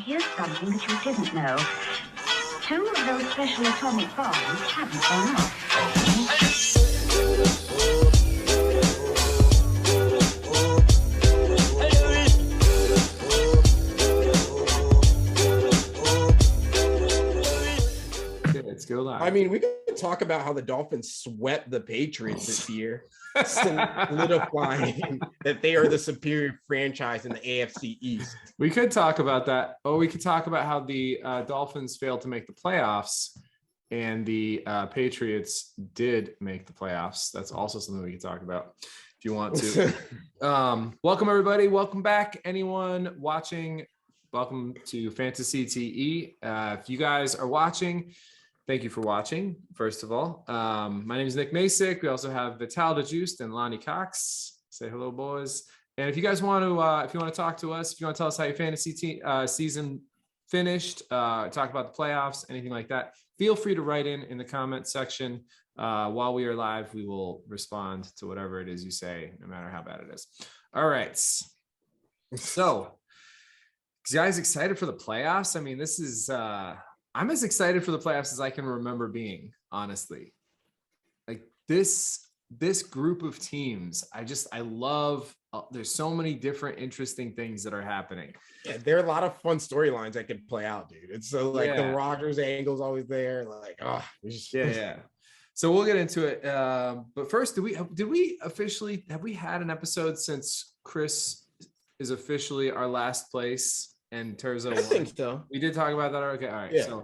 here's something that you didn't know. 2 of those special atomic bombs haven't gone off. Let's go live. I mean, we could talk about how the Dolphins swept the Patriots this year, solidifying that they are the superior franchise in the AFC East. We could talk about that. Or we could talk about how the Dolphins failed to make the playoffs and the Patriots did make the playoffs. That's also something we could talk about if you want to. Welcome, everybody. Welcome back. Anyone watching, welcome to Fantasy TE. If you guys are watching, thank you for watching, first of all. My name is Nick MACIK. We also have DIEUJUSTE and LONNIE Cox. Say hello, boys. And if you guys want to, if you want to talk to us, if you want to tell us how your fantasy season finished, talk about the playoffs, anything like that, feel free to write in the comment section. While we are live, we will respond to whatever it is you say, no matter how bad it is. All right. So, guys, excited for the playoffs? I mean, this is... I'm as excited for the playoffs as I can remember being, honestly. Like this group of teams, I love, there's so many different interesting things that are happening. Yeah, there are a lot of fun storylines that could play out, dude. It's so like the Rodgers angle's always there. Like, yeah. So we'll get into it. But first, have we had an episode since Chris is officially our last place? And Terzo, I think so. We did talk about that. Okay, all right. Yeah.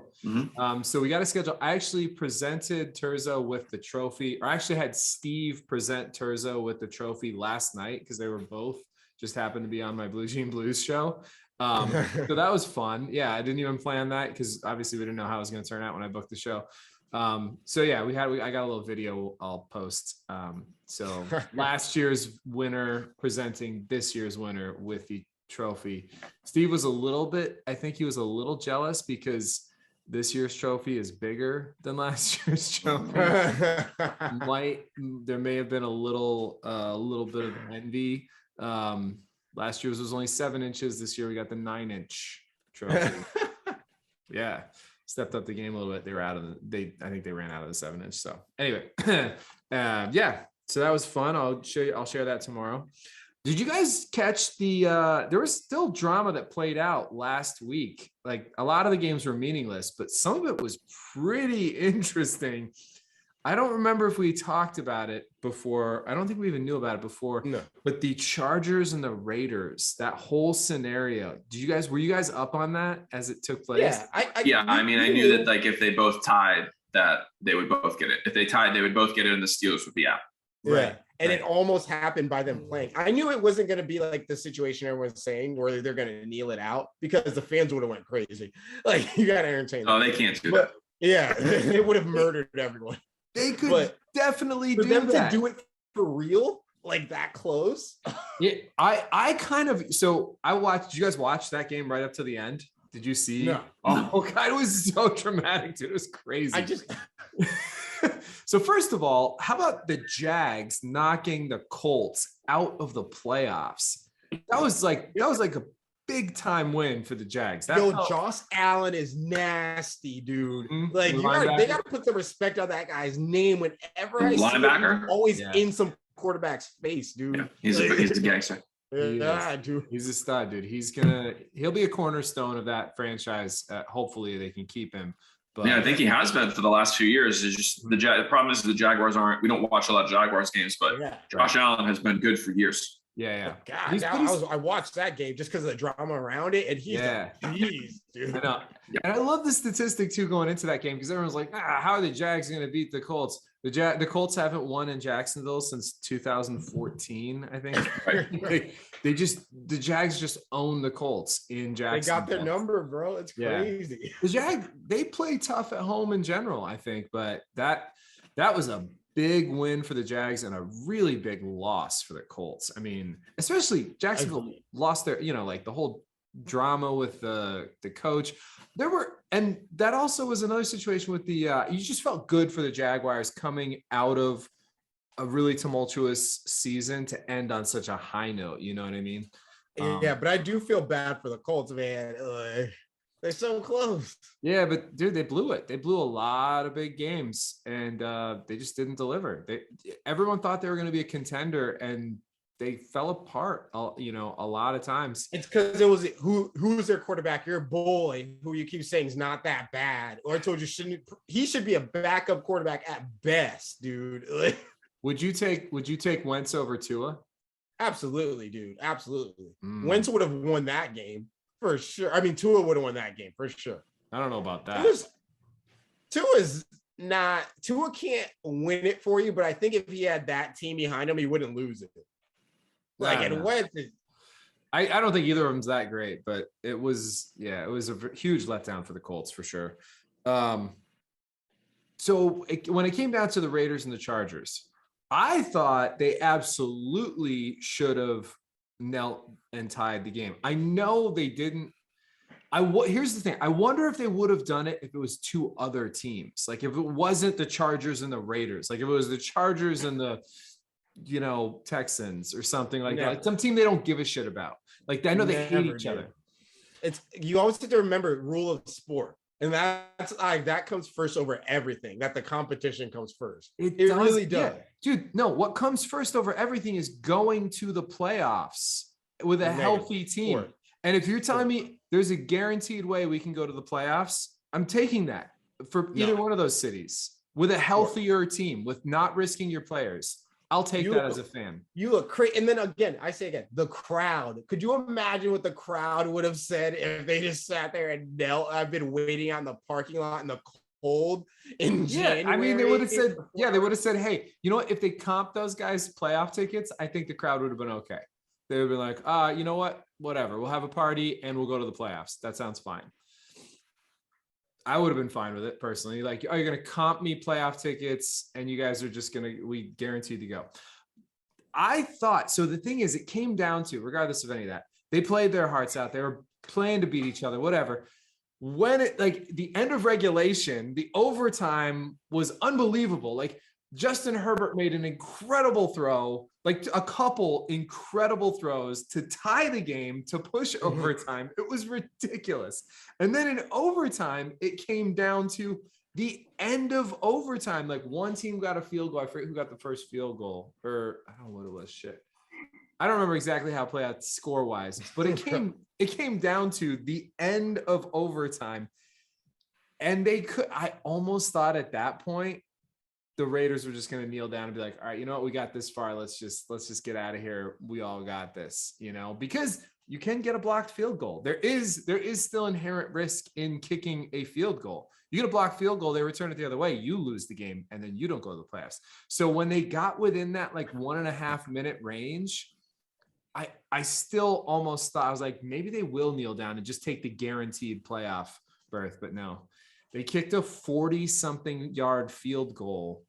So we got a schedule. I actually presented Terzo with the trophy, or I actually had Steve present Terzo with the trophy last night because they were both just happened to be on my Blue Jean Blues show. So that was fun. Yeah, I didn't even plan that because obviously we didn't know how it was going to turn out when I booked the show. So yeah, I got a little video I'll post. So last year's winner presenting this year's winner with the trophy. Steve was I think he was a little jealous because this year's trophy is bigger than last year's trophy. There may have been a little bit of envy. Last year's was only 7 inches. This year we got the 9-inch trophy. Yeah, stepped up the game a little bit. They were I think they ran out of the 7-inch. So anyway, yeah. So that was fun. I'll share that tomorrow. Did you guys catch there was still drama that played out last week? Like a lot of the games were meaningless, but some of it was pretty interesting. I don't remember if we talked about it before. I don't think we even knew about it before. No. But the Chargers and the Raiders, that whole scenario, were you guys up on that as it took place? Yeah. I knew that like if they both tied, that they would both get it. If they tied, they would both get it and the Steelers would be out. Right. And it almost happened by them playing. I knew it wasn't going to be like the situation everyone's saying where they're going to kneel it out because the fans would have went crazy. Like you got to entertain them. Oh, they can't do that. Yeah, they would have murdered everyone. They could definitely do them that. To do it for real, like that close. Yeah, I kind of. So I watched. Did you guys watch that game right up to the end? Did you see? No. Oh God, it was so dramatic, dude. It was crazy. So first of all, how about the Jags knocking the Colts out of the playoffs? That was like a big time win for the Jags. Josh Allen is nasty, dude. Like they got to put some respect on that guy's name whenever I see him. Always in some quarterback's face, dude. Yeah, he's a gangster. Yeah, dude. He's a stud, dude. He'll be a cornerstone of that franchise. Hopefully they can keep him. But yeah, I think he has been for the last few years. It's just the problem is the Jaguars we don't watch a lot of Jaguars games, but Josh Allen has been good for years. Yeah. God, I watched that game just because of the drama around it, and he's dude. I know. And I love the statistic too going into that game because everyone's like, how are the Jags going to beat the Colts? The Colts haven't won in Jacksonville since 2014, I think. Right. The Jags just own the Colts in Jacksonville. They got their number, bro. It's crazy. They play tough at home in general, I think, but that was a big win for the Jags and a really big loss for the Colts. I mean, especially Jacksonville lost their, like the whole drama with the coach. And that also was another situation with you just felt good for the Jaguars coming out of a really tumultuous season to end on such a high note. You know what I mean? Yeah, but I do feel bad for the Colts, man. They're so close. Yeah, but dude, they blew it. They blew a lot of big games, and they just didn't deliver. Everyone thought they were going to be a contender, and they fell apart. A lot of times. It's because it was who's their quarterback? Your boy, who you keep saying is not that bad. Or I told you he should be a backup quarterback at best, dude. Would you take Wentz over Tua? Absolutely, dude. Absolutely. Wentz would have won that game for sure. I mean, Tua would have won that game for sure. I don't know about that. Tua can't win it for you, but I think if he had that team behind him, he wouldn't lose it. Wentz is, I don't think either of them's that great, but it was a huge letdown for the Colts for sure. So when it came down to the Raiders and the Chargers, I thought they absolutely should have knelt and tied the game. I know they didn't. Here's the thing. I wonder if they would have done it if it was two other teams. Like if it wasn't the Chargers and the Raiders, like if it was the Chargers and the, Texans or something like that. Some team they don't give a shit about. Like I know they hate each other. You always have to remember rule of sport. And that comes first over everything, that the competition comes first. It really does. Yeah. Dude, no, what comes first over everything is going to the playoffs with a healthy team. Sport. And if you're telling me there's a guaranteed way we can go to the playoffs, I'm taking that for either one of those cities with a healthier team, with not risking your players. I'll take that as a fan. You look crazy. And then again, the crowd. Could you imagine what the crowd would have said if they just sat there and knelt? I've been waiting on the parking lot in the cold in January. I mean, they would have said, hey, you know what? If they comp those guys playoff tickets, I think the crowd would have been okay. They would be like, you know what? Whatever. We'll have a party and we'll go to the playoffs. That sounds fine. I would have been fine with it personally. Like, oh, you're going to comp me playoff tickets and you guys are just we guaranteed to go. I thought, so the thing is, it came down to, regardless of any of that, they played their hearts out. They were playing to beat each other, whatever. When the end of regulation, the overtime was unbelievable. Like Justin Herbert made an incredible throw, like a couple incredible throws to tie the game, to push overtime. It was ridiculous. And then in overtime, it came down to the end of overtime. Like one team got a field goal. I forget who got the first field goal, or I don't know what it was. Shit. I don't remember exactly how it played out score wise, but it came down to the end of overtime. And I almost thought at that point, the Raiders were just going to kneel down and be like, all right, you know what? We got this far. Let's just get out of here. We all got this, because you can get a blocked field goal. There is still inherent risk in kicking a field goal. You get a blocked field goal, they return it the other way. You lose the game and then you don't go to the playoffs. So when they got within that 1.5 minute range, I still almost thought, I was like, maybe they will kneel down and just take the guaranteed playoff berth, but no. They kicked a 40-something yard field goal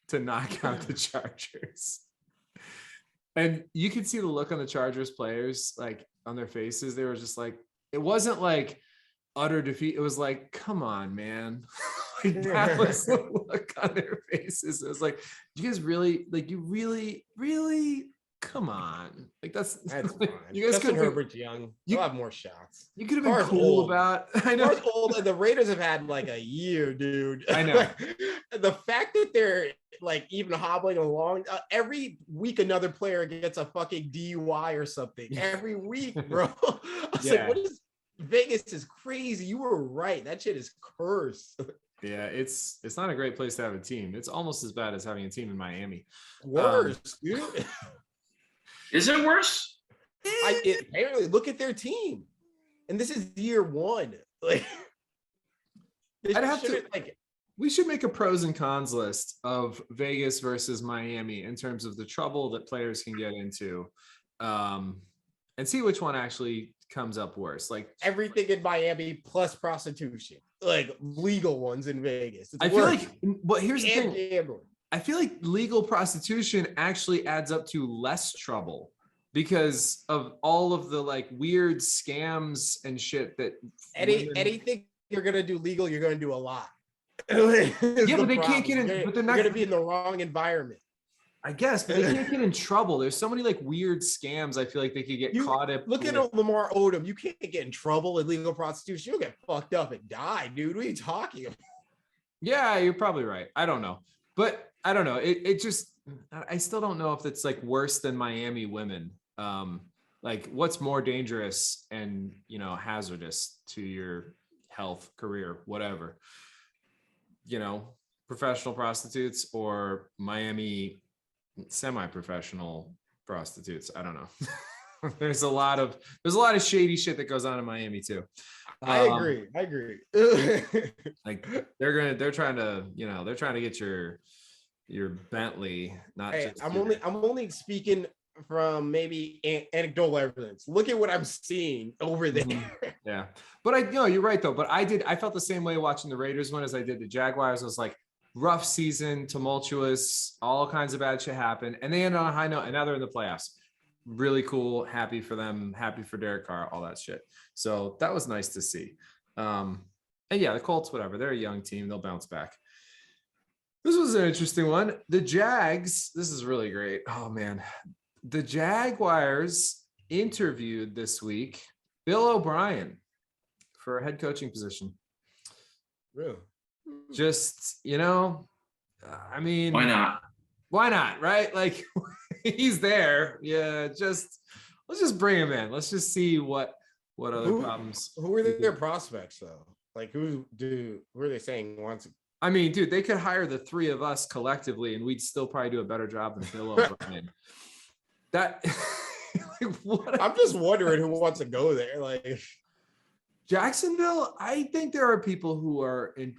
to knock out the Chargers. And you could see the look on the Chargers players, on their faces. They were just like, it wasn't like utter defeat. It was like, come on, man. That was the look on their faces. It was like, you guys really, you really, really, come on. That's fine. You guys could Herbert's young. You'll have more shots. You could have been cool about. I know. Old, and the Raiders have had a year, dude. I know. The fact that they're even hobbling along every week, another player gets a fucking DUI or something. Every week, bro. I was like, what is Vegas is crazy. You were right. That shit is cursed. Yeah, it's not a great place to have a team. It's almost as bad as having a team in Miami. Worse, dude. Is it worse? Apparently, look at their team, and this is year one. We should make a pros and cons list of Vegas versus Miami in terms of the trouble that players can get into, and see which one actually comes up worse. Everything in Miami plus prostitution, legal ones in Vegas. I feel but here's the thing. Gambling. I feel like legal prostitution actually adds up to less trouble because of all of the weird scams and shit that anything you're going to do legal, you're going to do a lot. Yeah, but they can't get in, but they're not going to be in the wrong environment. I guess, but they can't get in trouble. There's so many like weird scams. I feel like they could get caught up. Look at Lamar Odom. You can't get in trouble with illegal prostitution. You'll get fucked up and die, dude. What are you talking about? Yeah, you're probably right. I don't know, but I don't know. It just, I still don't know if it's like worse than Miami women. Like what's more dangerous and, you know, hazardous to your health, career, whatever, you know, professional prostitutes or Miami semi-professional prostitutes. I don't know. There's a lot of shady shit that goes on in Miami too. I agree. Like they're trying to get your Bentley. Not hey, just I'm only speaking from maybe anecdotal evidence. Look at what I'm seeing over there. Yeah, but you're right though. But I felt the same way watching the Raiders one as I did the Jaguars. I was like, rough season, tumultuous, all kinds of bad shit happened, and they ended on a high note, and now they're in the playoffs. Really cool, happy for them, happy for Derek Carr, all that shit. So that was nice to see. And yeah, the Colts, whatever, they're a young team, they'll bounce back. This was an interesting one. The Jags, this is really great. Oh man, the Jaguars interviewed this week Bill O'Brien for a head coaching position. Really? Just, you know, I mean, Why not? Why not? Right? Like he's there. Yeah. Let's just bring him in. Let's just see what other problems. Who are their prospects though? Like who are they saying wants? I mean, dude, they could hire the three of us collectively and we'd still probably do a better job than Bill O'Brien. That like, what? I'm just wondering who wants to go there. Like Jacksonville, I think there are people who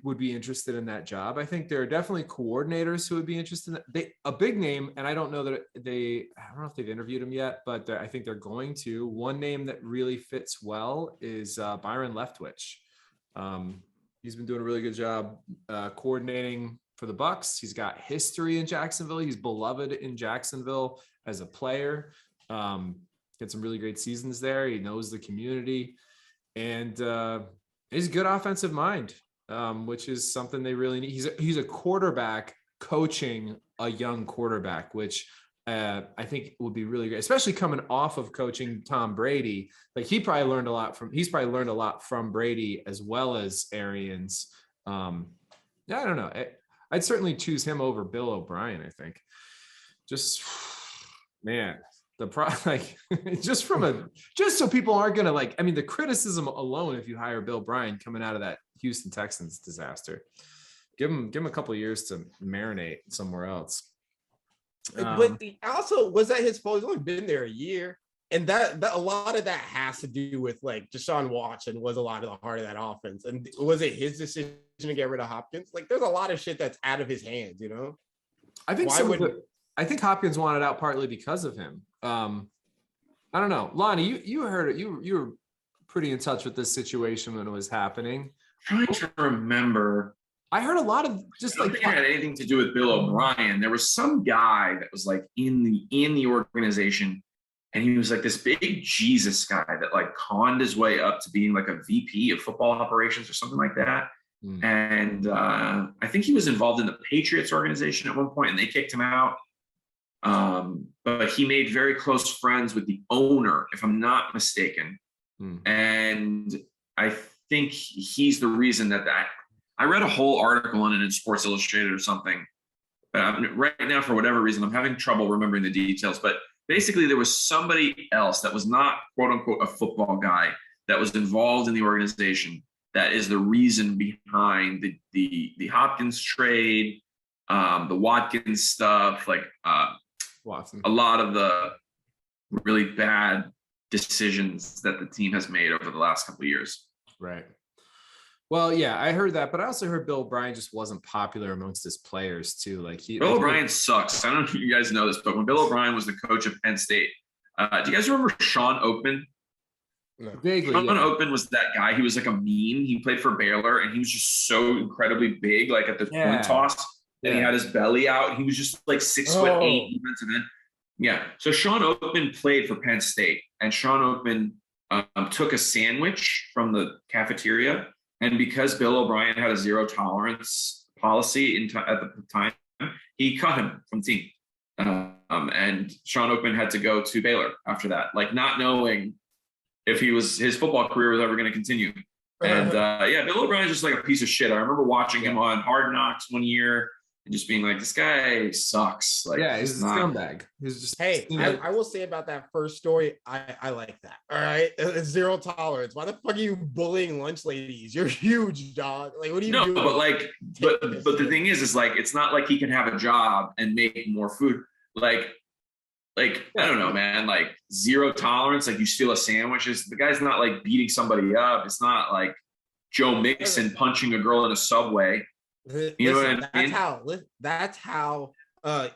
would be interested in that job. I think there are definitely coordinators who would be interested in that. A big name, and I don't know if they've interviewed him yet, but I think they're going to. One name that really fits well is Byron Leftwich. He's been doing a really good job coordinating for the Bucs. He's got history in Jacksonville. He's beloved in Jacksonville as a player. Had some really great seasons there. He knows the community. And he's a good offensive mind, which is something they really need. He's a quarterback coaching a young quarterback, which I think would be really great, especially coming off of coaching Tom Brady. Like he's probably learned a lot from Brady as well as Arians. I don't know. I'd certainly choose him over Bill O'Brien. I think just, man. Just so people aren't gonna like. I mean, the criticism alone, if you hire Bill O'Brien coming out of that Houston Texans disaster, give him a couple of years to marinate somewhere else. But also, was that his fault? He's only been there a year, and that a lot of that has to do with like Deshaun Watson was a lot of the heart of that offense, and was it his decision to get rid of Hopkins? Like, there's a lot of shit that's out of his hands, you know. I think I think Hopkins wanted out partly because of him. I don't know. Lonnie, you heard it. You were pretty in touch with this situation when it was happening. I'm trying to remember. I heard a lot of just I don't think it had anything to do with Bill O'Brien. There was some guy that was like in the organization, and he was like this big Jesus guy that like conned his way up to being like a VP of football operations or something like that. And I think he was involved in the Patriots organization at one point, and they kicked him out. But he made very close friends with the owner, if I'm not mistaken. And I think he's the reason that I read a whole article on it in Sports Illustrated or something. But right now, for whatever reason, I'm having trouble remembering the details. But basically, there was somebody else that was not, quote unquote, a football guy that was involved in the organization. That is the reason behind the Hopkins trade, the Watkins stuff, like Watson. A lot of the really bad decisions that the team has made over the last couple of years. Right. Well, yeah, I heard that, but I also heard Bill O'Brien just wasn't popular amongst his players too. Like Bill O'Brien sucks. I don't know if you guys know this, but when Bill O'Brien was the coach of Penn State, do you guys remember Sean Oakman? No. Vaguely, Sean Oakman was that guy. He was like a meme. He played for Baylor, and he was just so incredibly big, like at the coin toss. And he had his belly out. He was just like 6'8" defensive end. Yeah. So Sean Oakman played for Penn State, and Sean Oakman took a sandwich from the cafeteria, and because Bill O'Brien had a zero tolerance policy at the time, he cut him from the team. And Sean Oakman had to go to Baylor after that, like not knowing if his football career was ever going to continue. And yeah, Bill O'Brien's just like a piece of shit. I remember watching him on Hard Knocks one year and just being like, this guy sucks. Like, yeah, he's a scumbag. He's just, hey, I will say about that first story, I like that. All right, it's zero tolerance. Why the fuck are you bullying lunch ladies? You're huge, dog. Like, what are you doing? But like, but the thing is like, it's not like he can have a job and make more food. Like I don't know, man. Like zero tolerance. Like you steal a sandwich. The guy's not like beating somebody up. It's not like Joe Mixon punching a girl in a subway. You know what I mean? That's how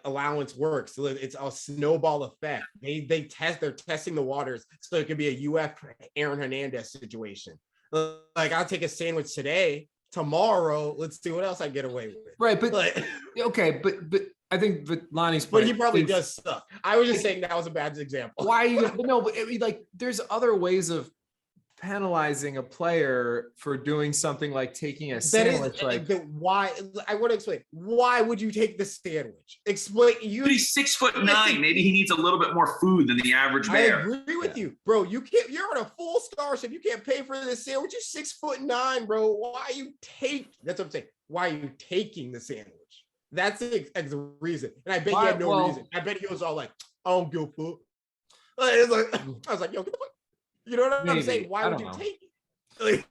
allowance works. It's a snowball effect. They're testing the waters so it could be a UF Aaron Hernandez situation. Like I'll take a sandwich today, tomorrow let's see what else I get away with. Right, but okay, but I think Lonnie's point. But he probably does suck. I was just saying that was a bad example. Why are you but no, but I mean, like there's other ways of penalizing a player for doing something like taking a sandwich. Why? I want to explain. Why would you take the sandwich? Explain. He's 6'9". Maybe he needs a little bit more food than the average bear. I agree with you, bro. You can't. You're on a full scholarship. You can't pay for this sandwich. You're 6'9", bro. Why are you That's what I'm saying. Why are you taking the sandwich? That's the reason. And I bet you have no reason. I bet he was all like, "I don't give a fuck." I was like, "Yo, get the fuck." You know what I'm saying? Why would you take it?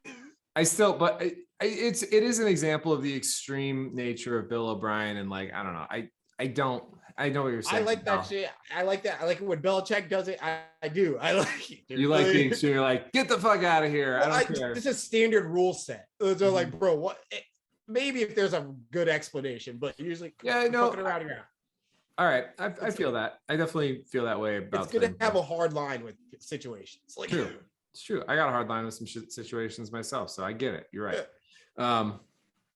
I still, but it is an example of the extreme nature of Bill O'Brien, and like I don't know, I know what you're saying. I like that shit. I like that. I like it when Belichick does it. I do. I like it. Dude. You like the extreme. You're like, get the fuck out of here. I don't care. This is a standard rule set. They're like, bro, what? Maybe if there's a good explanation, but usually, fucking around here. All right, I feel that. I definitely feel that way about. It's good to have a hard line with situations. Like, true. It's true. I got a hard line with some situations myself, so I get it. You're right. Yeah.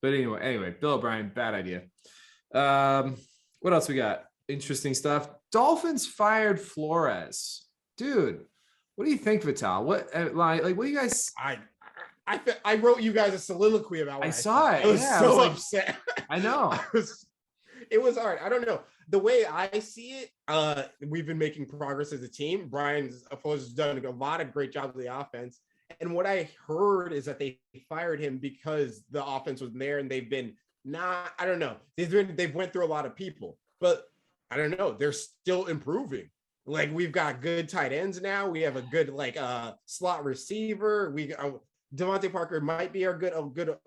But anyway, Bill O'Brien, bad idea. What else we got? Interesting stuff. Dolphins fired Flores, dude. What do you think, Vital? What what do you guys? I wrote you guys a soliloquy about. What I saw it. I was so upset. I know. It was hard. I don't know. The way I see it, we've been making progress as a team. Brian's has done a lot of great jobs with the offense. And what I heard is that they fired him because the offense was there and they've been I don't know. They've went through a lot of people, but I don't know. They're still improving. Like we've got good tight ends now. We have a good slot receiver. Devontae Parker might be a good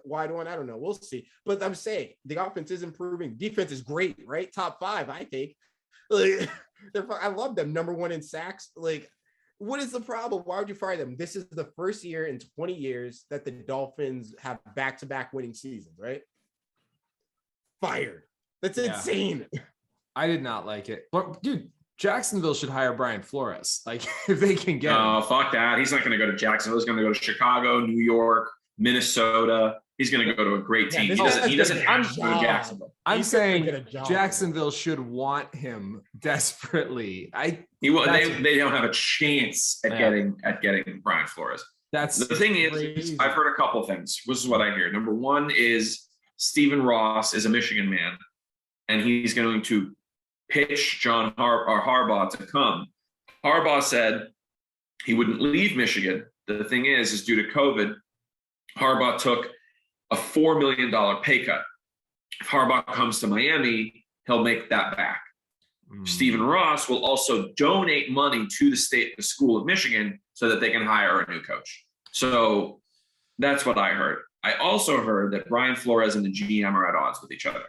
wide one. I don't know. We'll see. But I'm saying the offense is improving. Defense is great, right? Top 5, I think. I love them. Number 1 in sacks. Like, what is the problem? Why would you fire them? This is the first year in 20 years that the Dolphins have back-to-back winning seasons, right? Fired. That's insane. I did not like it. But, dude, Jacksonville should hire Brian Flores. Like, if they can get him. Oh, fuck that. He's not going to go to Jacksonville. He's going to go to Chicago, New York, Minnesota. He's going to go to a great team. He doesn't have to go to Jacksonville. I'm saying Jacksonville should want him desperately. They don't have a chance at getting Brian Flores. That's the thing is, I've heard a couple things. This is what I hear. Number one is Stephen Ross is a Michigan man, and he's going to pitch John Harbaugh to come. Harbaugh said he wouldn't leave Michigan. The thing is due to COVID, Harbaugh took a $4 million pay cut. If Harbaugh comes to Miami, he'll make that back. Stephen Ross will also donate money to the school of Michigan so that they can hire a new coach. So that's what I heard. I also heard that Brian Flores and the GM are at odds with each other.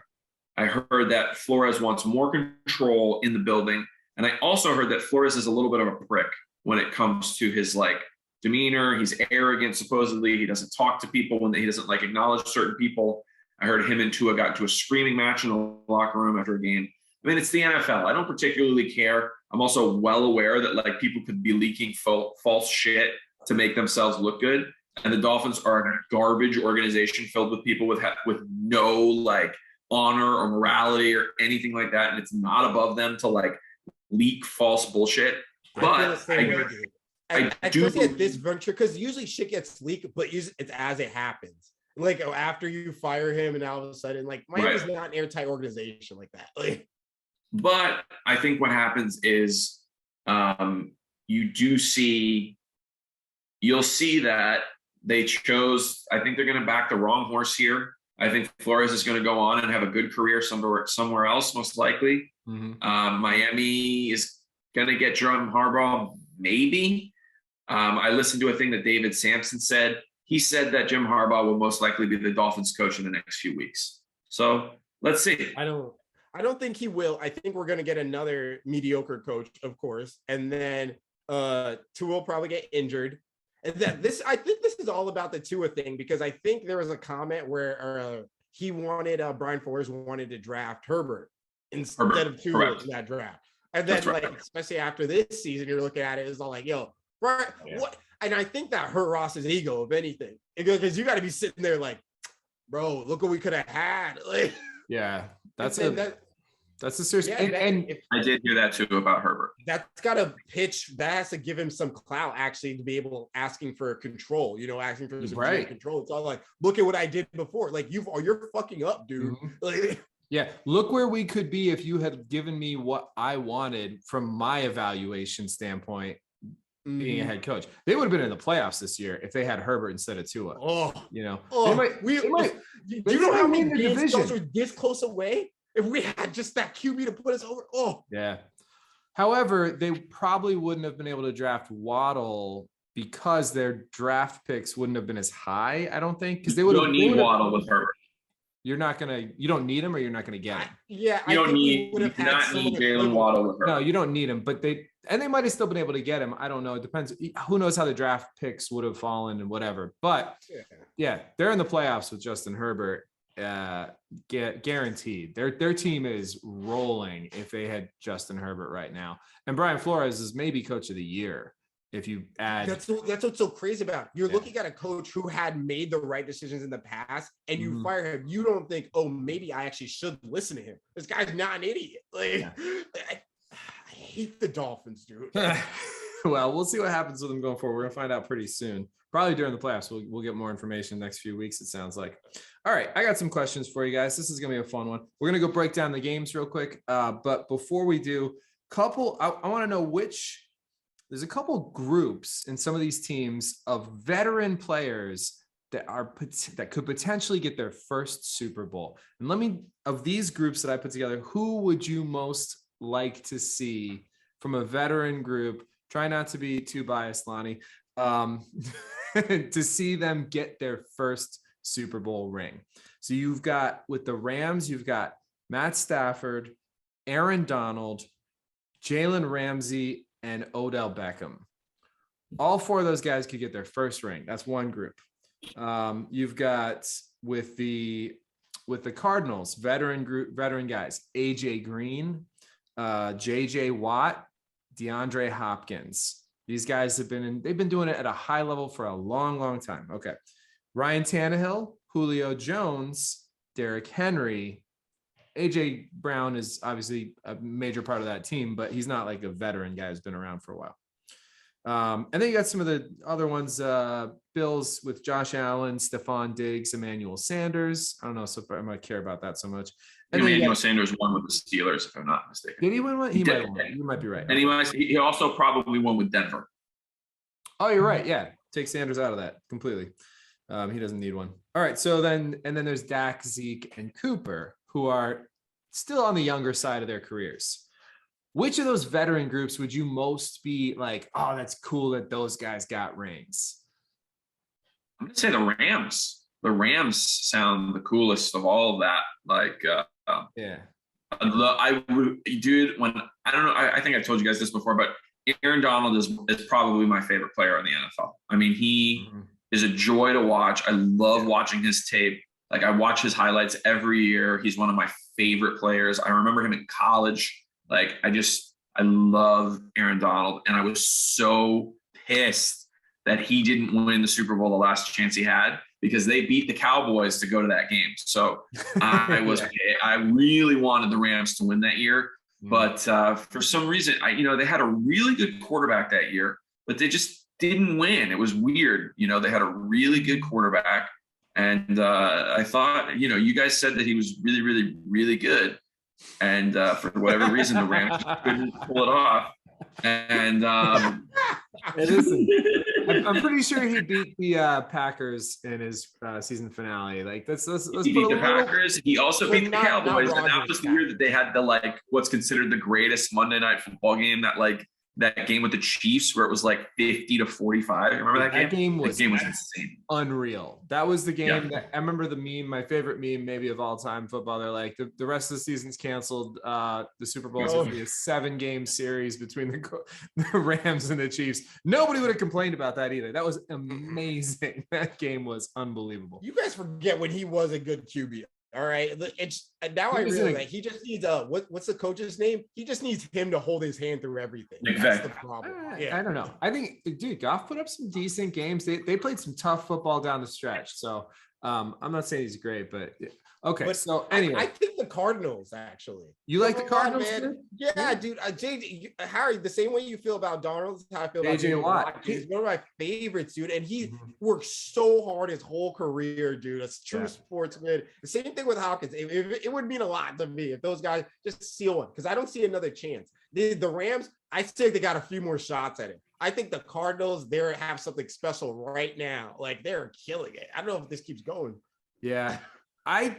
I heard that Flores wants more control in the building. And I also heard that Flores is a little bit of a prick when it comes to his demeanor. He's arrogant, supposedly. He doesn't talk to people when he doesn't acknowledge certain people. I heard him and Tua got into a screaming match in the locker room after a game. I mean, it's the NFL. I don't particularly care. I'm also well aware that people could be leaking false shit to make themselves look good. And the Dolphins are a garbage organization filled with people with no honor or morality or anything like that. And it's not above them to leak false bullshit. But I do at this venture, because usually shit gets leaked, but it's as it happens. After you fire him, and all of a sudden, Miami's not an airtight organization like that. But I think what happens is you'll see that they chose, I think they're going to back the wrong horse here. I think Flores is going to go on and have a good career somewhere else, most likely. Miami is going to get Jim Harbaugh, maybe. I listened to a thing that David Sampson said. He said that Jim Harbaugh will most likely be the Dolphins coach in the next few weeks. So let's see. I don't think he will. I think we're going to get another mediocre coach, of course, and then Tua will probably get injured. And I think this is all about the Tua thing, because I think there was a comment where he wanted Brian Flores wanted to draft Herbert instead of Tua in that draft. And then especially after this season, you're looking at it, it's all like, yo, right, what? And I think that hurt Ross's ego, if anything, because you got to be sitting there like, bro, look what we could have had. Like, yeah, that's a serious. Yeah, and I did hear that too about Herbert. That's got to pitch. That has to give him some clout, actually, to be able asking for control. Asking for some control. It's all like, look at what I did before. Like you're fucking up, dude. Like, yeah, look where we could be if you had given me what I wanted from my evaluation standpoint. Being a head coach, they would have been in the playoffs this year if they had Herbert instead of Tua. You know how many games those were this close away? If we had just that QB to put us over, yeah. However, they probably wouldn't have been able to draft Waddle because their draft picks wouldn't have been as high. I don't think, because they would. You don't need Waddle with Herbert. You don't need him, or you're not gonna get him. You don't need Jalen Waddle with Herbert. No, you don't need him, but they might have still been able to get him. I don't know. It depends. Who knows how the draft picks would have fallen and whatever. But yeah, they're in the playoffs with Justin Herbert. Guaranteed. Their team is rolling if they had Justin Herbert right now. And Brian Flores is maybe coach of the year. If you add, that's what's so crazy about it. You're looking at a coach who had made the right decisions in the past, and you fire him. You don't think, oh, maybe I actually should listen to him. This guy's not an idiot. Like, I hate the Dolphins, dude. Well, we'll see what happens with them going forward. We're gonna find out pretty soon. Probably during the playoffs. We'll get more information in the next few weeks, it sounds like. All right, I got some questions for you guys. This is gonna be a fun one. We're gonna go break down the games real quick. But before we do, I want to know there's a couple groups in some of these teams of veteran players that could potentially get their first Super Bowl. And of these groups that I put together, who would you most like to see from a veteran group? Try not to be too biased, Lonnie, to see them get their first Super Bowl ring. So you've got, with the Rams, you've got Matt Stafford, Aaron Donald, Jalen Ramsey, and Odell Beckham. All four of those guys could get their first ring. That's one group. You've got with the Cardinals, veteran guys, AJ Green, JJ Watt, DeAndre Hopkins. These guys they've been doing it at a high level for a long, long time. Okay. Ryan Tannehill, Julio Jones, Derrick Henry. AJ Brown is obviously a major part of that team, but he's not like a veteran guy who's been around for a while. And then you got some of the other ones, Bills with Josh Allen, Stephon Diggs, Emmanuel Sanders. I don't know if I might care about that so much. And Emmanuel Sanders won with the Steelers, if I'm not mistaken. Did he win one? He might have won. You might be right. And he also probably won with Denver. Oh, you're right. Yeah. Take Sanders out of that completely. He doesn't need one. All right. So then there's Dak, Zeke, and Cooper, who are still on the younger side of their careers. Which of those veteran groups would you most be like, oh, that's cool that those guys got rings? I'm going to say the Rams. The Rams sound the coolest of all of that. Like, yeah. I would do it when, I don't know, I think I told you guys this before, but Aaron Donald is probably my favorite player in the NFL. I mean, he is a joy to watch. I love watching his tape. Like, I watch his highlights every year. He's one of my favorite players. I remember him in college. Like, I love Aaron Donald. And I was so pissed that he didn't win the Super Bowl the last chance he had, because they beat the Cowboys to go to that game. So I really wanted the Rams to win that year. But for some reason, they had a really good quarterback that year, but they just didn't win. It was weird. They had a really good quarterback. And I thought, you guys said that he was really, really, really good. and for whatever reason, the Rams couldn't pull it off. And Hey, listen, I'm pretty sure he beat the Packers in his season finale. Like let's he beat the Packers. He also beat the Cowboys, and that Rodgers was the year that they had the like what's considered the greatest Monday Night Football game. That game with the Chiefs where it was like 50-45. Remember that game? That game was insane. Unreal. That was the game that I remember the meme, my favorite meme maybe of all time football. They're like, the rest of the season's canceled. The Super Bowl is going to be a 7-game series between the Rams and the Chiefs. Nobody would have complained about that either. That was amazing. That game was unbelievable. You guys forget when he was a good QB. All right. Now I realize that he just needs what's the coach's name? He just needs him to hold his hand through everything. Exactly. That's the problem. I don't know. I think, dude, Goff put up some decent games. They played some tough football down the stretch. So I'm not saying he's great, but okay. But so anyway, I think the Cardinals actually. You like the Cardinals, man? Yeah, dude. Harry, the same way you feel about Donald, how I feel about JJ Watt. He's one of my favorites, dude. And he worked so hard his whole career, dude. A true sportsman. The same thing with Hopkins. It would mean a lot to me if those guys just seal one, because I don't see another chance. The Rams, I think they got a few more shots at it. I think the Cardinals, they have something special right now. Like they're killing it. I don't know if this keeps going. Yeah, I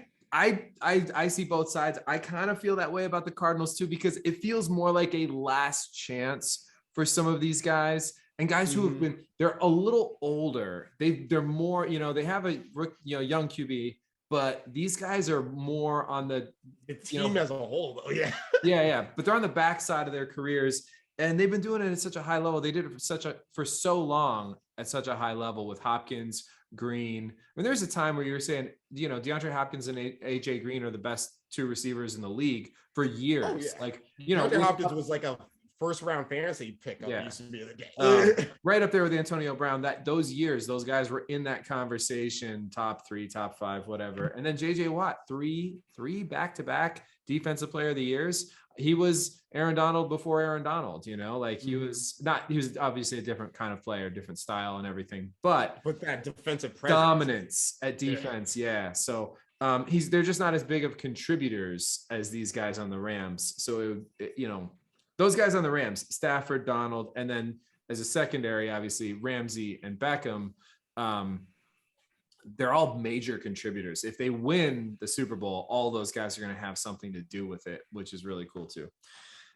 see both sides. I kind of feel that way about the Cardinals too, because it feels more like a last chance for some of these guys and guys who have they're a little older. They're more, they have a young QB, but these guys are more on the team as a whole though. Yeah. yeah. But they're on the backside of their careers. And they've been doing it at such a high level. They did it for so long at such a high level with Hopkins, Green. I mean, there's a time where you were saying, DeAndre Hopkins and AJ Green are the best 2 receivers in the league for years. Oh, yeah. Like, DeAndre Hopkins was like a first-round fantasy pickup. Used to be the game. Right up there with Antonio Brown. Those years, those guys were in that conversation, top 3, top 5, whatever. And then JJ Watt, three back-to-back defensive player of the years. He was Aaron Donald before Aaron Donald, he was obviously a different kind of player, different style and everything, but that defensive presence. Dominance at defense. Yeah. So they're just not as big of contributors as these guys on the Rams. So, those guys on the Rams, Stafford, Donald, and then as a secondary, obviously Ramsey and Beckham, they're all major contributors. If they win the Super Bowl, all those guys are going to have something to do with it, which is really cool too.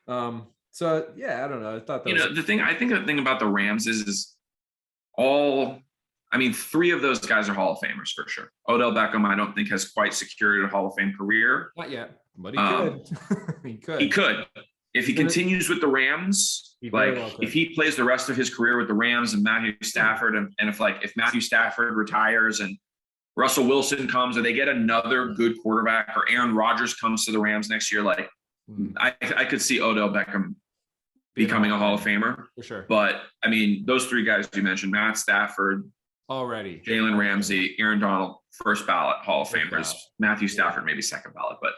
So yeah, I don't know. I thought that the thing about the Rams is 3 of those guys are Hall of Famers for sure. Odell Beckham, I don't think has quite secured a Hall of Fame career. Not yet, but he could. He could. If he continues with the Rams, if he plays the rest of his career with the Rams and Matthew Stafford, and if Matthew Stafford retires and Russell Wilson comes, or they get another good quarterback, or Aaron Rodgers comes to the Rams next year, I could see Odell Beckham becoming a Hall of Famer for sure. But those 3 guys you mentioned, Matt Stafford, already, Jalen Ramsey, Aaron Donald, first ballot Hall of Famers. Matthew Stafford maybe second ballot, but.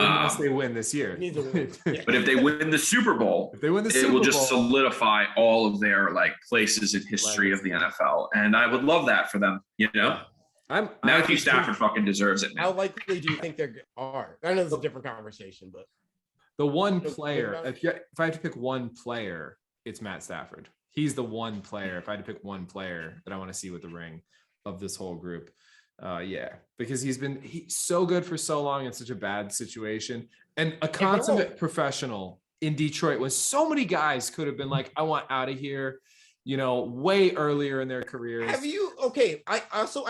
Unless they win this year. But if they win the Super Bowl, it will just solidify all of their places in history of the NFL. And I would love that for them, Matthew Stafford fucking deserves it, man. How likely do you think they are? I know it's a different conversation, but the one player, if I had to pick one player, it's Matt Stafford. He's the one player. If I had to pick one player that I want to see with the ring of this whole group. Because he's so good for so long in such a bad situation, and a consummate professional in Detroit when so many guys could have been like, I want out of here, way earlier in their careers. Have you? Okay. I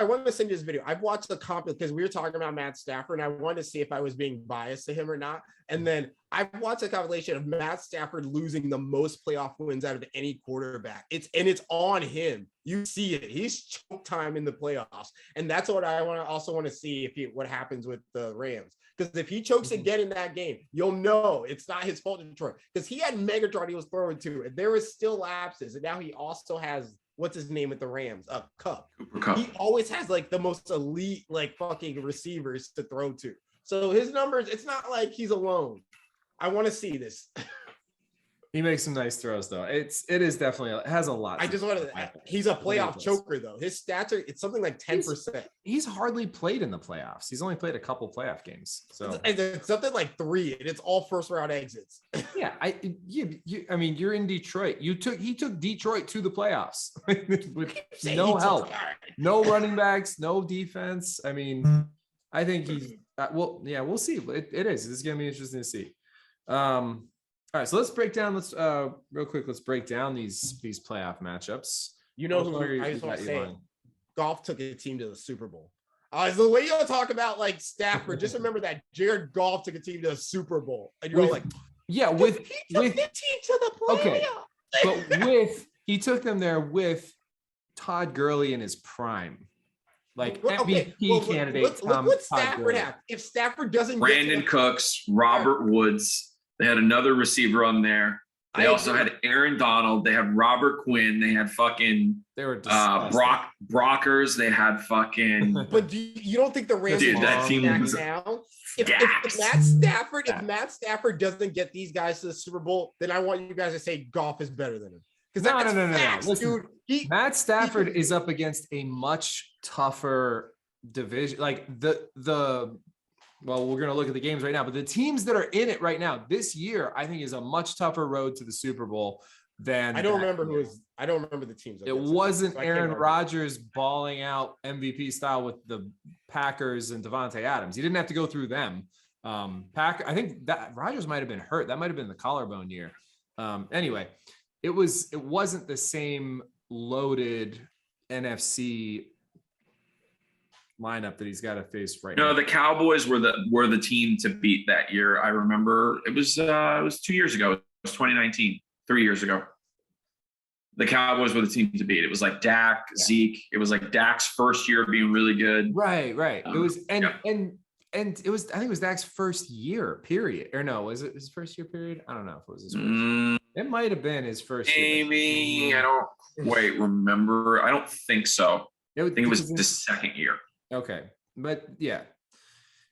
wanted to send you this video. I've watched the comp because we were talking about Matt Stafford and I wanted to see if I was being biased to him or not. And then I've watched a compilation of Matt Stafford losing the most playoff wins out of any quarterback. It's on him. You see it. He's choke time in the playoffs. And that's what I want to see what happens with the Rams. Because if he chokes again in that game, you'll know it's not his fault in Detroit. Because he had Megatron he was throwing to, and there was still lapses. And now he also has, what's his name at the Rams? Cup. He always has the most elite fucking receivers to throw to. So his numbers, it's not like he's alone. I want to see this. He makes some nice throws though. It is definitely it has a lot. He's a playoff choker though. His stats are it's something like 10%. He's hardly played in the playoffs. He's only played a couple playoff games. So it's something like 3, and it's all first round exits. Yeah, I mean, you're in Detroit. He took Detroit to the playoffs with no help, no running backs, no defense. I mean, I think he's we'll see. It is. This is gonna be interesting to see. All right, so let's break down. Real quick. Let's break down these playoff matchups. You know who I just want to say? Goff took a team to the Super Bowl. The way you talk about like Stafford, just remember that Jared Goff took a team to the Super Bowl, and you're like, yeah, he took the team to the playoff. Okay, but he took them there with Todd Gurley in his prime. Like MVP candidate. Look what Stafford had. If Stafford doesn't Brandon Cooks, Robert Woods. They had another receiver on there. They also had Aaron Donald. They had Robert Quinn. They had fucking Brockers. They had fucking. But you don't think the Rams? Dude, that team was now. If Matt Stafford doesn't get these guys to the Super Bowl, then I want you guys to say Goff is better than him. Because no. Listen, dude, Matt Stafford is up against a much tougher division. Like well, we're going to look at the games right now, but the teams that are in it right now this year, I think is a much tougher road to the Super Bowl than I don't remember the teams. It wasn't Aaron Rodgers balling out MVP style with the Packers and Devontae Adams. You didn't have to go through them. I think that Rodgers might have been hurt. That might have been the collarbone year. Anyway, it wasn't the same loaded NFC lineup that he's got to face right now. No, the Cowboys were the team to beat that year. I remember it was 2 years ago. It was 2019, 3 years ago. The Cowboys were the team to beat. It was like Dak, Zeke. It was like Dak's first year being really good. Right. It was and it was, I think it was Dak's first year period. Or no, was it his first year period? I don't know if it was his first year. It might have been his first year. Maybe. I don't quite remember. I don't think so. I think it was the second year. Okay. But yeah.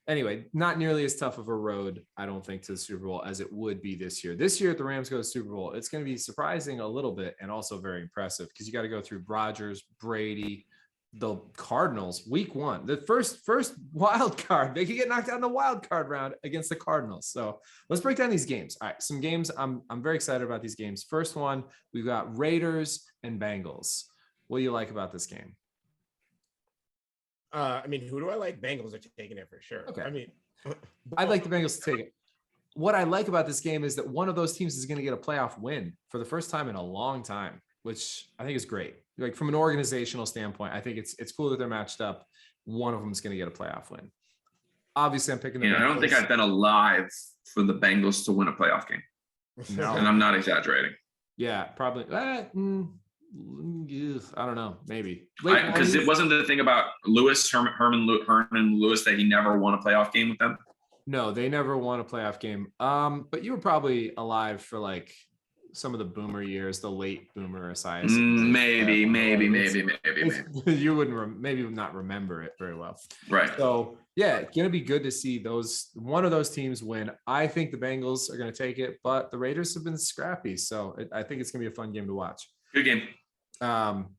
Anyway, not nearly as tough of a road, I don't think, to the Super Bowl as it would be this year. This year, if the Rams go to the Super Bowl, it's going to be surprising a little bit and also very impressive because you got to go through Rodgers, Brady, the Cardinals, week 1. The first wild card. They could get knocked out in the wild card round against the Cardinals. So let's break down these games. All right, some games. I'm very excited about these games. First one, we've got Raiders and Bengals. What do you like about this game? I mean, who do I like? Bengals are taking it for sure. Okay. I mean, I'd like the Bengals to take it. What I like about this game is that one of those teams is going to get a playoff win for the first time in a long time, which I think is great. Like from an organizational standpoint, I think it's cool that they're matched up. One of them is going to get a playoff win. Obviously, I'm picking the Bengals. I don't think I've been alive for the Bengals to win a playoff game. No. And I'm not exaggerating. Yeah, probably. I don't know, maybe because it wasn't the thing about Herman Lewis that he never won a playoff game with them. No, they never won a playoff game. But you were probably alive for like some of the Boomer years, the late Boomer Esiason. Maybe. You wouldn't maybe not remember it very well, right? So yeah, it's gonna be good to see one of those teams win. I think the Bengals are gonna take it, but the Raiders have been scrappy, so I think it's gonna be a fun game to watch. Good game.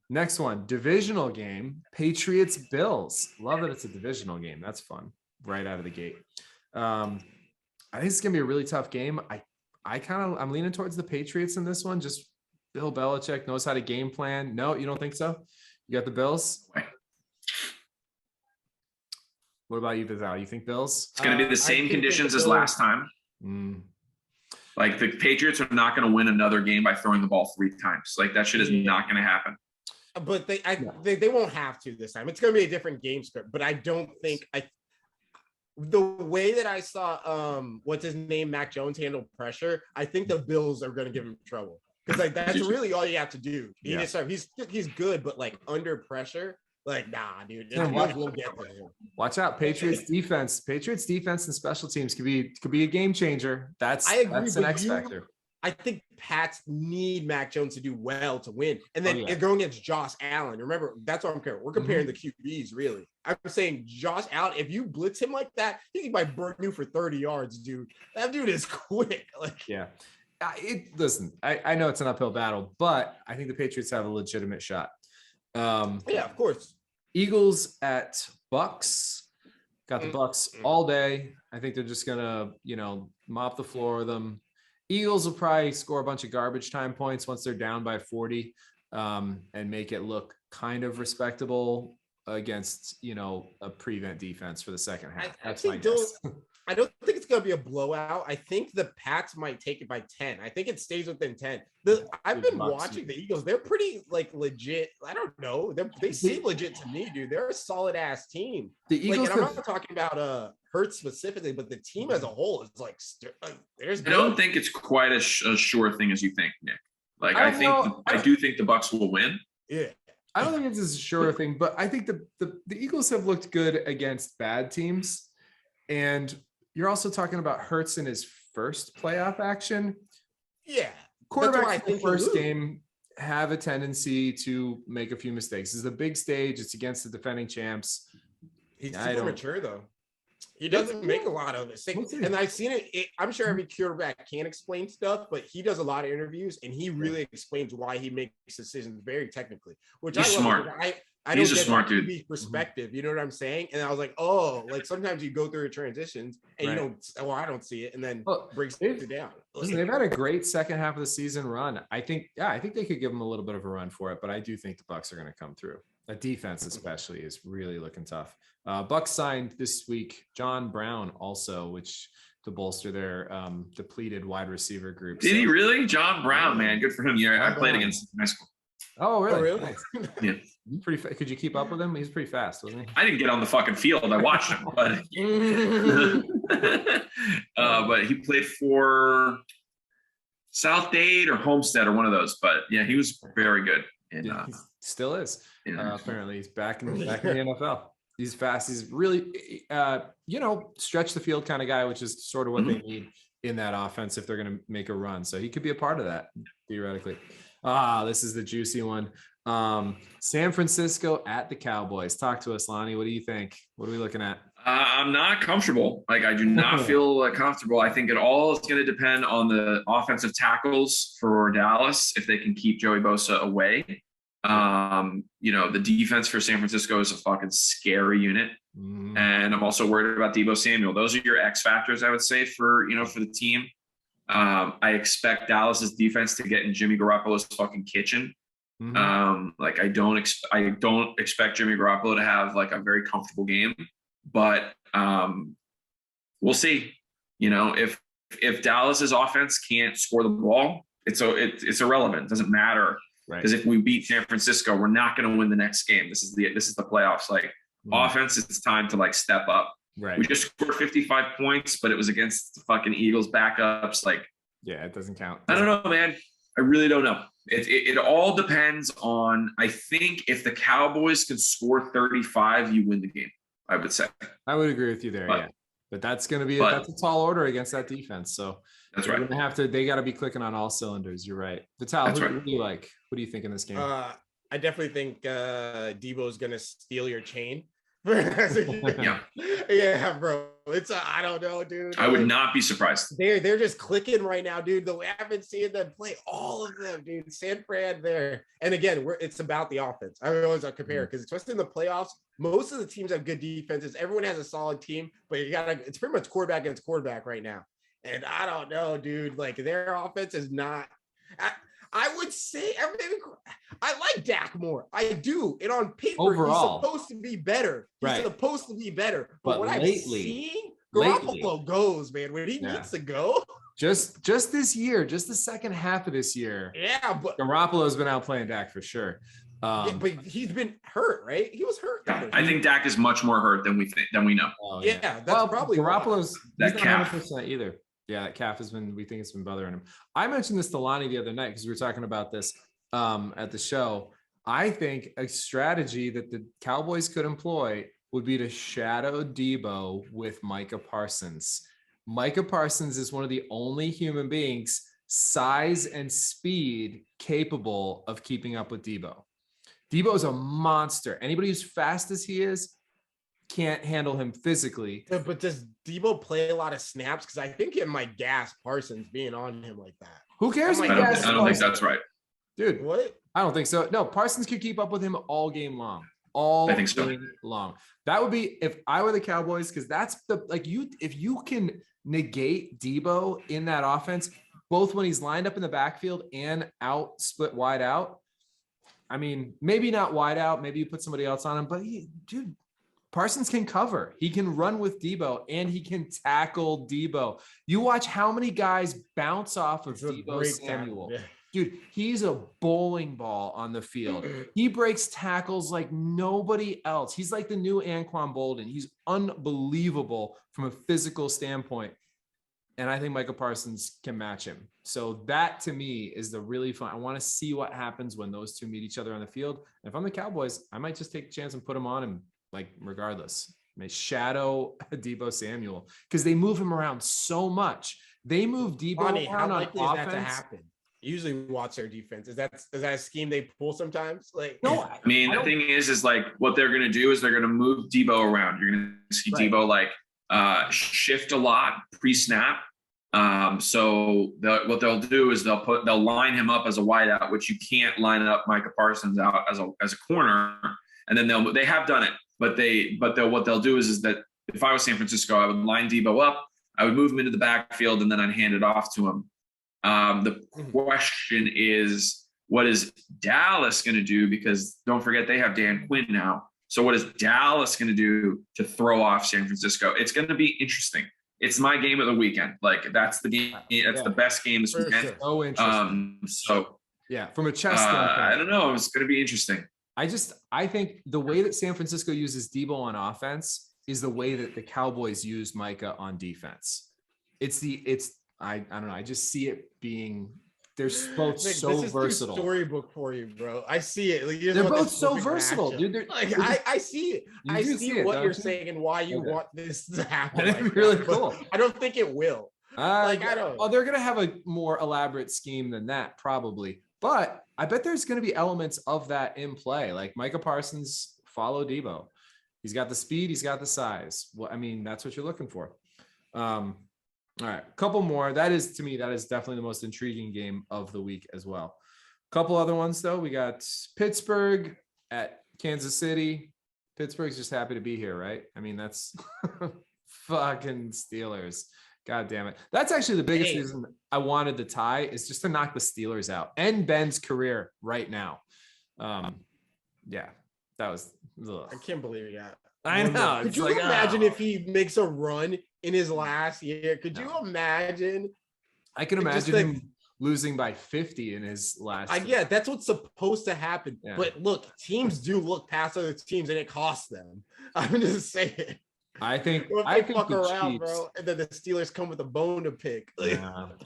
Next one, divisional game, Patriots Bills. Love that it's a divisional game. That's fun right out of the gate. I think it's gonna be a really tough game. I'm leaning towards the Patriots in this one. Just Bill Belichick knows how to game plan. No, you don't think so? You got the Bills? What about you, Vizal? You think Bills? It's gonna be the same conditions as last time. Like the Patriots are not going to win another game by throwing the ball 3 times. Like that shit is not going to happen. But they won't have to this time. It's going to be a different game script. But I don't think the way that I saw what's his name, Mac Jones, handle pressure. I think the Bills are going to give him trouble because like that's really all you have to do. He's good, but like under pressure. Like, nah, dude. Watch out, Patriots defense. Patriots defense and special teams could be a game changer. That's an X factor. I think Pats need Mac Jones to do well to win. And then going against Josh Allen. Remember, that's what I'm comparing. We're comparing the QBs, really. I'm saying Josh Allen, if you blitz him like that, he might burn you for 30 yards, dude. That dude is quick. Listen, I know it's an uphill battle, but I think the Patriots have a legitimate shot. Yeah, of course. Eagles at Bucks. Got the Bucks all day. I think they're just gonna, mop the floor with them. Eagles will probably score a bunch of garbage time points once they're down by 40, and make it look kind of respectable against, a prevent defense for the second half. That's my guess. I don't think it's going to be a blowout. I think the Pats might take it by 10. I think it stays within 10. I've been watching the Eagles. They're pretty legit. I don't know. They seem legit to me, dude. They're a solid ass team. The Eagles. And I'm not talking about Hurts specifically, but the team as a whole is there's. I don't think it's quite a sure thing as you think, Nick. I do think the Bucks will win. Yeah. I don't think it's a sure thing, but I think the Eagles have looked good against bad teams, and you're also talking about Hurts in his first playoff action. Yeah. Quarterbacks in the first game have a tendency to make a few mistakes. This is a big stage. It's against the defending champs. He's super mature, though. He doesn't make a lot of mistakes. And I've seen it. I'm sure every quarterback can explain stuff, but he does a lot of interviews, and he really explains why he makes decisions very technically, which He's smart. He's a smart dude. Perspective, you know what I'm saying? And I was like, oh, sometimes you go through your transitions and you don't. Well, I don't see it, and then breaks it down. Listen, they've had a great second half of the season run. I think they could give them a little bit of a run for it, but I do think the Bucks are going to come through. The defense, especially, is really looking tough. Bucks signed this week John Brown also, which to bolster their depleted wide receiver group. Did he really? John Brown, man, good for him. Yeah, I played against him in high school. Oh, really? Oh, really? Nice. Yeah. Pretty. Could you keep up with him? He's pretty fast, wasn't he? I didn't get on the fucking field. I watched him, but but he played for South Dade or Homestead or one of those. But yeah, he was very good. And he still is. Yeah. Apparently, he's back in the NFL. He's fast. He's really, stretch the field kind of guy, which is sort of what they need in that offense if they're going to make a run. So he could be a part of that theoretically. This is the juicy one. San Francisco at the Cowboys. Talk to us, Lonnie. What do you think? What are we looking at? I'm not comfortable. I do not feel comfortable. I think it all is going to depend on the offensive tackles for Dallas if they can keep Joey Bosa away. The defense for San Francisco is a fucking scary unit. And I'm also worried about Deebo Samuel. Those are your X factors, I would say, for the team. I expect Dallas's defense to get in Jimmy Garoppolo's fucking kitchen. I don't expect Jimmy Garoppolo to have a very comfortable game, but we'll see. If Dallas's offense can't score the ball, it's irrelevant. It doesn't matter. Because if we beat San Francisco, we're not going to win the next game. This is the playoffs. Offense, it's time to step up. Right. We just scored 55 points, but it was against the fucking Eagles backups. Yeah, it doesn't count. I don't know, man. I really don't know. It all depends on, I think if the Cowboys can score 35, you win the game, I would say. I would agree with you there. Yeah. But that's going to be that's a tall order against that defense. So that's right. They got to be clicking on all cylinders. You're right. Vital, who do you like? What do you think in this game? I definitely think Deebo is going to steal your chain. Yeah, bro. I don't know, dude. I would not be surprised. They're just clicking right now, dude. Though I haven't seen them play all of them, dude. San Fran there. And again, it's about the offense. I always compare because especially in the playoffs, most of the teams have good defenses. Everyone has a solid team, but it's pretty much quarterback against quarterback right now. And I don't know, dude. Their offense is not. I would say I like Dak more. I do. And on paper, overall, he's supposed to be better. He's supposed to be better. But what lately, I've seen, Garoppolo goes, man. When he needs to go. Just this year, just the second half of this year. Yeah, but Garoppolo's been out playing Dak for sure. But he's been hurt, right? He was hurt. I think Dak is much more hurt than we know. Oh, yeah, that's probably Garoppolo's that not calf 100% either. Yeah, that calf we think it's been bothering him. I mentioned this to Lonnie the other night because we were talking about this at the show. I think a strategy that the Cowboys could employ would be to shadow Deebo with Micah Parsons. Micah Parsons is one of the only human beings, size and speed, capable of keeping up with Deebo. Deebo is a monster. Anybody who's fast as he is, can't handle him physically. But does Debo play a lot of snaps? Because I think it might gas Parsons being on him like that. Who cares? I don't think that's right. Dude, What? I don't think so. No, Parsons could keep up with him all game long. All I think so. game long. That would be if I were the Cowboys, because that's the if you can negate Debo in that offense, both when he's lined up in the backfield and out split wide out. I mean, maybe not wide out, maybe you put somebody else on him, but dude, Parsons can cover. He can run with Debo and he can tackle Debo. You watch how many guys bounce off of Debo Samuel. Yeah. Dude, he's a bowling ball on the field. He breaks tackles like nobody else. He's like the new Anquan Bolden. He's unbelievable from a physical standpoint. And I think Micah Parsons can match him. So that to me is the really fun. I want to see what happens when those two meet each other on the field. And if I'm the Cowboys, I might just take a chance and put him on him, like regardless. May shadow Debo Samuel because they move him around so much. They move Debo Lonnie, around how on likely offense. is that to happen? Usually watch their defense. Is that a scheme they pull sometimes? Like no, I mean, the thing is like what they're going to do is they're going to move Debo around. You're going to see right. Debo like shift a lot pre-snap. So what they'll do is they'll line him up as a wideout, which you can't line up Micah Parsons out as a corner. And then they have done it, but what they'll do is that if I was San Francisco, I would line Debo up, I would move him into the backfield, and then I'd hand it off to him. The question is, what is Dallas going to do? Because don't forget, they have Dan Quinn now. So what is Dallas going to do to throw off San Francisco? It's going to be interesting. It's my game of the weekend. Like that's the game. That's the best game this weekend. Sure. So interesting. So yeah, from a chess standpoint, I don't know. It's going to be interesting. I think the way that San Francisco uses Debo on offense is the way that the Cowboys use Micah on defense. I don't know. I just see it being they're both Nick, so this is versatile. Storybook for you, bro. I see it. Like, They're both so versatile, dude. I see it. I see what you're saying and why you want this to happen. That'd be really cool. I don't think it will. I don't. Well, they're gonna have a more elaborate scheme than that, probably. But I bet there's gonna be elements of that in play. Like Micah Parsons, follow Debo. He's got the speed. He's got the size. Well, I mean, that's what you're looking for. All right, a couple more. That is definitely the most intriguing game of the week as well. A couple other ones though. We got Pittsburgh at Kansas City. Pittsburgh's just happy to be here, right? I mean, that's fucking Steelers. God damn it. That's actually the biggest reason I wanted the tie is just to knock the Steelers out. End Ben's career right now. Yeah, that was. Ugh. I can't believe that. I know. Could you imagine if he makes a run in his last year? Could you imagine? I can imagine him losing by 50 in his last year. Yeah, that's what's supposed to happen. Yeah. But look, teams do look past other teams and it costs them. I'm just saying. I think fuck the around, Chiefs, bro, and then the Steelers come with a bone to pick.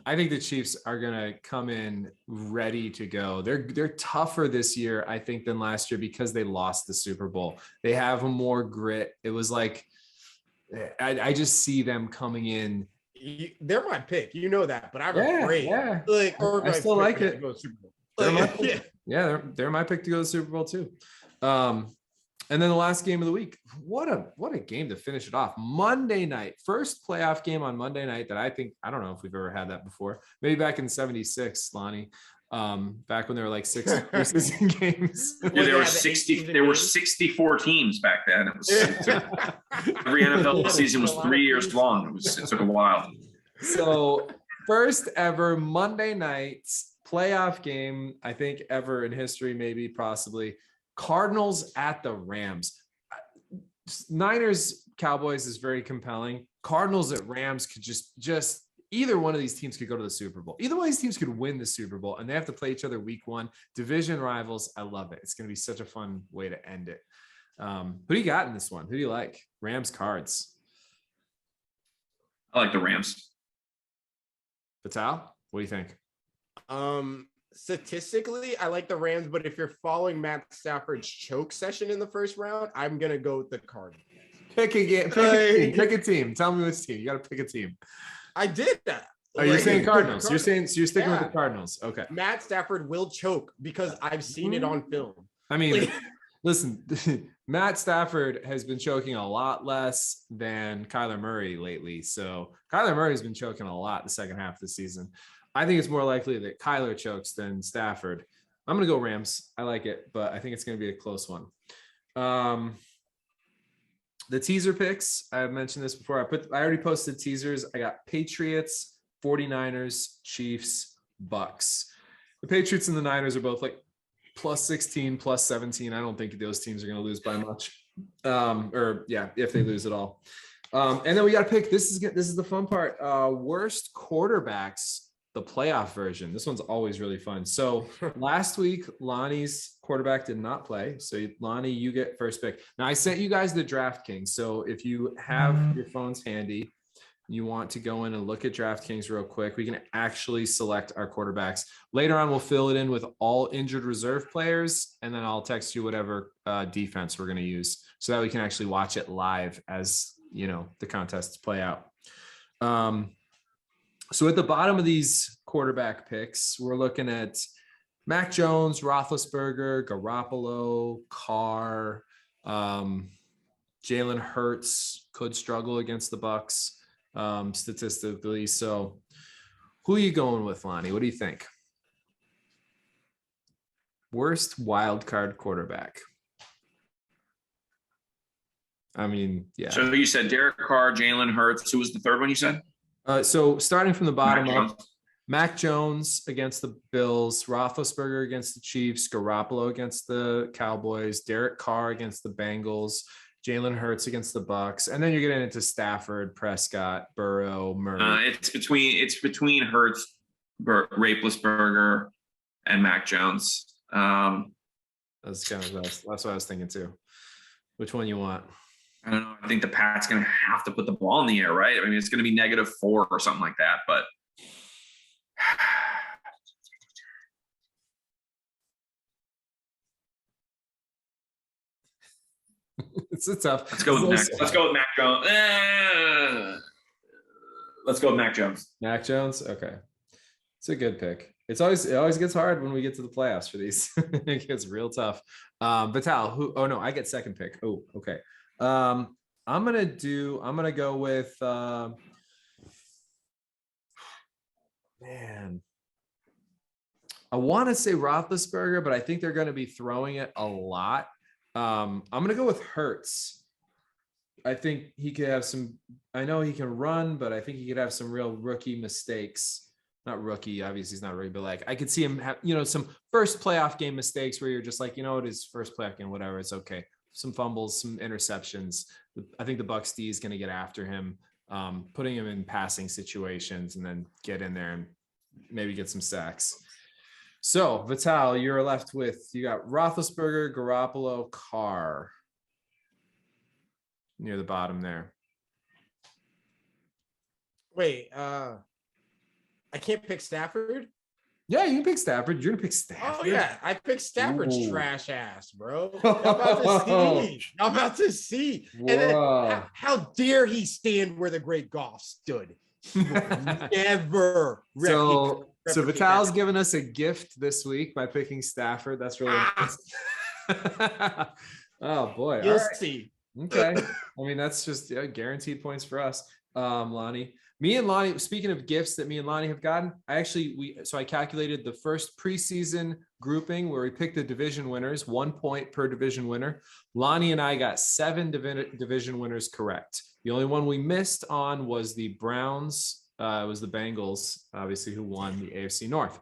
I think the Chiefs are gonna come in ready to go. They're tougher this year, I think, than last year because they lost the Super Bowl. They have more grit. It was like I just see them coming in. They're my pick, you know that, but I'm afraid. Yeah, I still like it. They're my pick to go to the Super Bowl too. And then the last game of the week, what a game to finish it off. Monday night, first playoff game on Monday night that I don't know if we've ever had that before. Maybe back in 76, Lonnie, back when there were like 6 season games. Yeah, there were 64 teams back then. It was every NFL season was 3 years long. It took a while. So first ever Monday night playoff game, I think ever in history, maybe possibly. Cardinals at the Rams. Niners Cowboys is very compelling. Cardinals at Rams could just either one of these teams could go to the Super Bowl. Either one of these teams could win the Super Bowl, and they have to play each other week 1. Division rivals. I love it. It's going to be such a fun way to end it. Who do you got in this one? Who do you like? Rams, Cards. I like the Rams. Vital, what do you think? Statistically, I like the Rams, but if you're following Matt Stafford's choke session in the first round, I'm gonna go with the Cardinals. Pick a team. Tell me which team. You got to pick a team. I did that. Oh, you're saying Cardinals. You're sticking with the Cardinals. Okay. Matt Stafford will choke because I've seen it on film. I mean, Listen, Matt Stafford has been choking a lot less than Kyler Murray lately. So Kyler Murray has been choking a lot the second half of the season. I think it's more likely that Kyler chokes than Stafford. I'm going to go Rams. I like it, but I think it's going to be a close one. The teaser picks, I've mentioned this before. I already posted teasers. I got Patriots, 49ers, Chiefs, Bucks. The Patriots and the Niners are both like plus 16, plus 17. I don't think those teams are going to lose by much. If they lose at all. And then we got to pick, this is the fun part. Worst quarterbacks, the playoff version. This one's always really fun. So last week, Lonnie's quarterback did not play. So Lonnie, you get first pick. Now I sent you guys the DraftKings. So if you have your phones handy, you want to go in and look at DraftKings real quick, we can actually select our quarterbacks. Later on, we'll fill it in with all injured reserve players, and then I'll text you whatever defense we're going to use so that we can actually watch it live as, you know, the contests play out. So at the bottom of these quarterback picks, we're looking at Mac Jones, Roethlisberger, Garoppolo, Carr, Jalen Hurts could struggle against the Bucks statistically. So who are you going with, Lonnie? What do you think? Worst wild card quarterback. I mean, yeah. So you said Derek Carr, Jalen Hurts. Who was the third one you said? So starting from the bottom Mac up, Jones. Mac Jones against the Bills, Roethlisberger against the Chiefs, Garoppolo against the Cowboys, Derek Carr against the Bengals, Jalen Hurts against the Bucks, and then you're getting into Stafford, Prescott, Burrow, Murray. It's between Hurts, Roethlisberger, and Mac Jones. That's kind of that's what I was thinking too. Which one you want? I don't know. I think the Pat's going to have to put the ball in the air, right? I mean, it's going to be -4 or something like that, but It's a tough. let's go with Mac. Let's go with Mac Jones. Let's go with Mac Jones. Mac Jones. Okay, it's a good pick. It always gets hard when we get to the playoffs for these. It gets real tough. Vital, oh no, I get second pick. Oh, okay. I'm gonna go with man. I want to say Roethlisberger, but I think they're going to be throwing it a lot. I'm going to go with Hurts. I think he could have some. I know he can run, but I think he could have some real rookie mistakes. Not rookie, obviously he's not rookie, but like I could see him have, some first playoff game mistakes where you're just like, it is first playoff game, whatever, it's okay. Some fumbles, some interceptions. I think the Bucs D is going to get after him, putting him in passing situations and then get in there and maybe get some sacks. So Vital, you're left with, you got Roethlisberger, Garoppolo, Carr near the bottom there. Wait, I can't pick Stafford? Yeah, you can pick Stafford. You're gonna pick Stafford. Oh yeah, I picked Stafford's Ooh. trash ass, bro. I'm about to see. And then, how dare he stand where the great Goff stood? Never. So Vital's given us a gift this week by picking Stafford. That's really nice. Oh boy. You'll right. see. Okay. I mean, that's just guaranteed points for us. Lonnie. Me and Lonnie, speaking of gifts that me and Lonnie have gotten, I calculated the first preseason grouping where we picked the division winners, 1 point per division winner. Lonnie and I got 7 division winners correct. The only one we missed on was the Browns. It was the Bengals, obviously, who won the AFC North.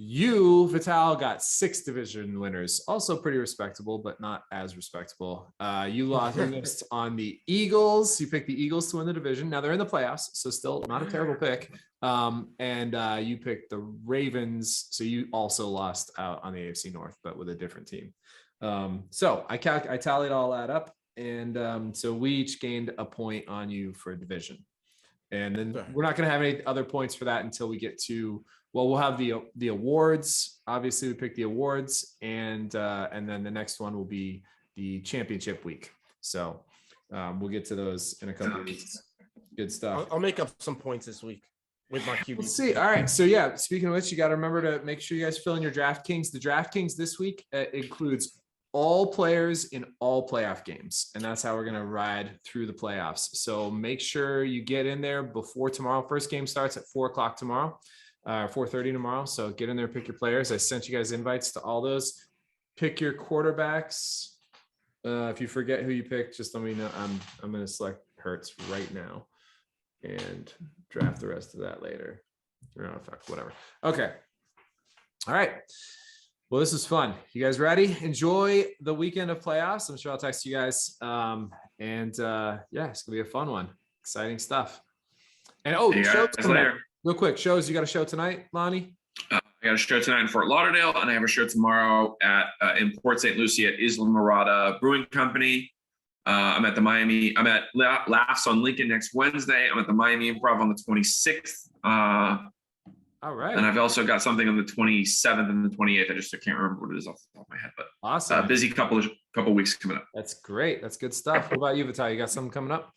You, Vital, got 6 division winners, also pretty respectable, but not as respectable. You lost on the Eagles. You picked the Eagles to win the division. Now they're in the playoffs, so still not a terrible pick. And you picked the Ravens, so you also lost out on the AFC North, but with a different team. So I tallied all that up, and so we each gained a point on you for division. And then we're not going to have any other points for that until we get to. Well, we'll have the awards. Obviously, we pick the awards, and then the next one will be the championship week. So we'll get to those in a couple of weeks. Good stuff. I'll make up some points this week with my QB. Let's see. All right. So yeah, speaking of which, you got to remember to make sure you guys fill in your DraftKings. The DraftKings this week includes all players in all playoff games. And that's how we're going to ride through the playoffs. So make sure you get in there before tomorrow. First game starts at 4:00 tomorrow, 4:30 tomorrow. So get in there, pick your players. I sent you guys invites to all those. Pick your quarterbacks. If you forget who you picked, just let me know. I'm going to select Hurts right now and draft the rest of that later. Oh, fuck, whatever. Okay. All right. Well, this is fun. You guys ready? Enjoy the weekend of playoffs. I'm sure I'll text you guys. Yeah, it's gonna be a fun one. Exciting stuff. And shows later. Real quick, shows. You got a show tonight, Lonnie? I got a show tonight in Fort Lauderdale, and I have a show tomorrow in Port St. Lucie at Isla Mirada Brewing Company. I'm at Laughs on Lincoln next Wednesday. I'm at the Miami Improv on the 26th. All right. And I've also got something on the 27th and the 28th. I can't remember what it is off the top of my head, but awesome. Busy couple weeks coming up. That's great. That's good stuff. What about you, Vitaly? You got something coming up?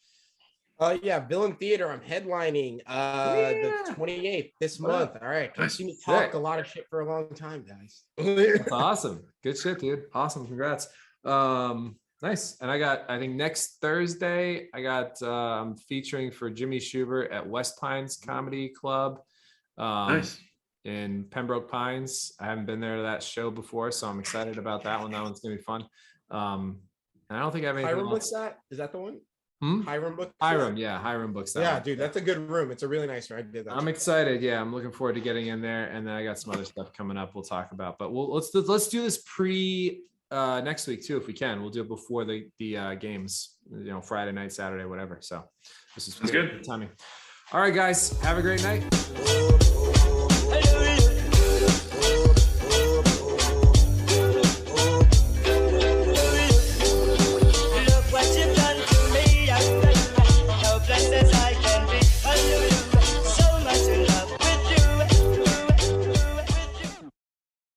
Yeah, Villain Theater. I'm headlining the 28th this month. All right. Come see me talk a lot of shit for a long time, guys. That's awesome. Good shit, dude. Awesome. Congrats. Nice. And I think next Thursday, I'm featuring for Jimmy Schubert at West Pines Comedy Club. Nice. In Pembroke Pines. I haven't been there to that show before, so I'm excited about that one. That one's gonna be fun. And I don't think I have anything Hiram else. books that? Is that the one? Hiram books. Hiram books that. Yeah, one. dude, that's a good room. It's a really nice room. I did that. I'm excited. Yeah, I'm looking forward to getting in there, and then I got some other stuff coming up we'll talk about. But let's do this next week too if we can. We'll do it before the games. Friday night, Saturday, whatever. So this is good timing. All right, guys, have a great night.